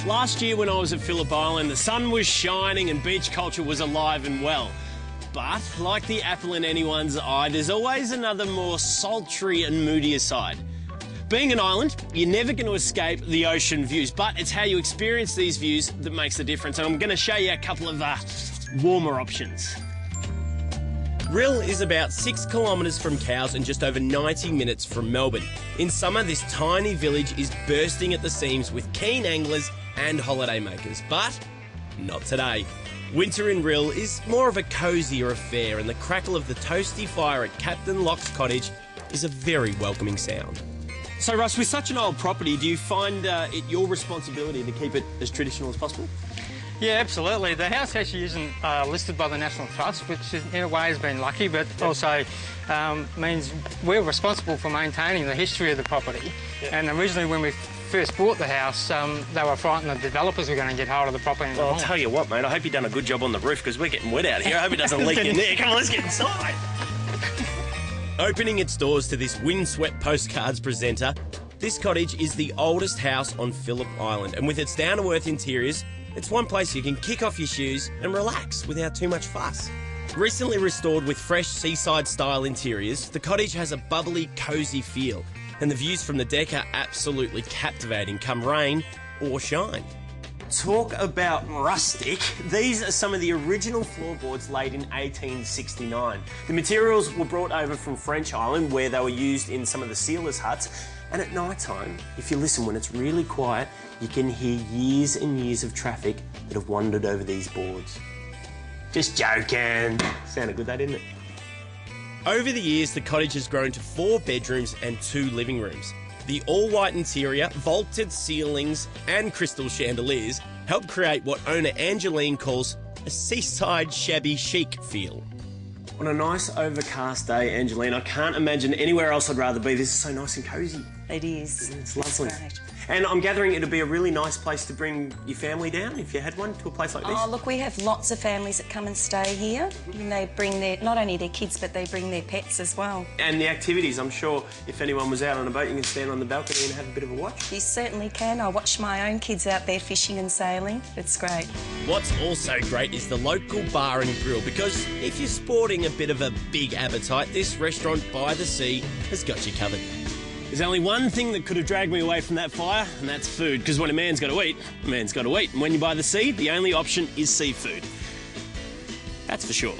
Last year when I was at Phillip Island, the sun was shining and beach culture was alive and well. But, like the apple in anyone's eye, there's always another more sultry and moodier side. Being an island, you're never going to escape the ocean views, but it's how you experience these views that makes the difference. And I'm going to show you a couple of warmer options. Rhyll is about 6 kilometres from Cowes and just over 90 minutes from Melbourne. In summer, this tiny village is bursting at the seams with keen anglers and holidaymakers, but not today. Winter in Rhyll is more of a cosier affair, and the crackle of the toasty fire at Captain Lock's cottage is a very welcoming sound. So Russ, with such an old property, do you find it your responsibility to keep it as traditional as possible? Yeah, absolutely. The house actually isn't listed by the National Trust, which in a way has been lucky, but also means we're responsible for maintaining the history of the property. Yep. And originally when we first bought the house, they were frightened the developers were going to get hold of the property. Well, I'll tell you what, mate, I hope you've done a good job on the roof because we're getting wet out here. I hope it doesn't leak in there. Come on, let's get inside. Opening its doors to this windswept postcards presenter, this cottage is the oldest house on Phillip Island, and with its down-to-earth interiors, it's one place you can kick off your shoes and relax without too much fuss. Recently restored with fresh seaside-style interiors, the cottage has a bubbly, cosy feel, and the views from the deck are absolutely captivating, come rain or shine. Talk about rustic. These are some of the original floorboards laid in 1869. The materials were brought over from French Island, where they were used in some of the sealers' huts. And at night time, if you listen when it's really quiet, you can hear years and years of traffic that have wandered over these boards. Just joking. Sounded good, that, didn't it? Over the years, the cottage has grown to 4 bedrooms and 2 living rooms. The all-white interior, vaulted ceilings and crystal chandeliers help create what owner Angeline calls a seaside shabby chic feel. On a nice overcast day, Angeline, I can't imagine anywhere else I'd rather be. This is so nice and cosy. It is. It's lovely. It's great. And I'm gathering it'd be a really nice place to bring your family down, if you had one, to a place like this. Oh, look, we have lots of families that come and stay here. And they bring not only their kids, but they bring their pets as well. And the activities, I'm sure if anyone was out on a boat, you can stand on the balcony and have a bit of a watch. You certainly can. I watch my own kids out there fishing and sailing. It's great. What's also great is the local bar and grill, because if you're sporting a bit of a big appetite, this restaurant by the sea has got you covered. There's only one thing that could have dragged me away from that fire, and that's food. Because when a man's got to eat, a man's got to eat. And when you're by the sea, the only option is seafood. That's for sure.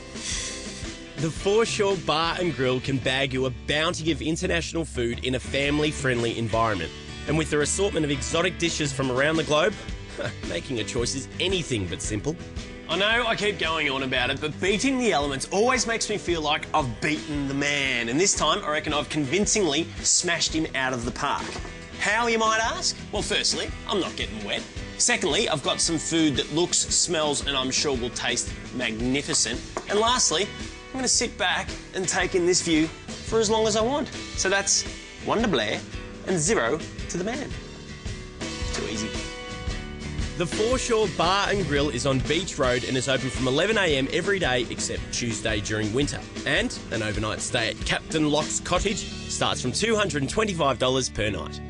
The Foreshore Bar and Grill can bag you a bounty of international food in a family-friendly environment. And with their assortment of exotic dishes from around the globe, making a choice is anything but simple. I know I keep going on about it, but beating the elements always makes me feel like I've beaten the man. And this time, I reckon I've convincingly smashed him out of the park. How, you might ask? Well, firstly, I'm not getting wet. Secondly, I've got some food that looks, smells, and I'm sure will taste magnificent. And lastly, I'm going to sit back and take in this view for as long as I want. So that's 1 to Blair and 0 to the man. Too easy. The Foreshore Bar and Grill is on Beach Road and is open from 11 a.m. every day except Tuesday during winter. And an overnight stay at Captain Lock's Cottage starts from $225 per night.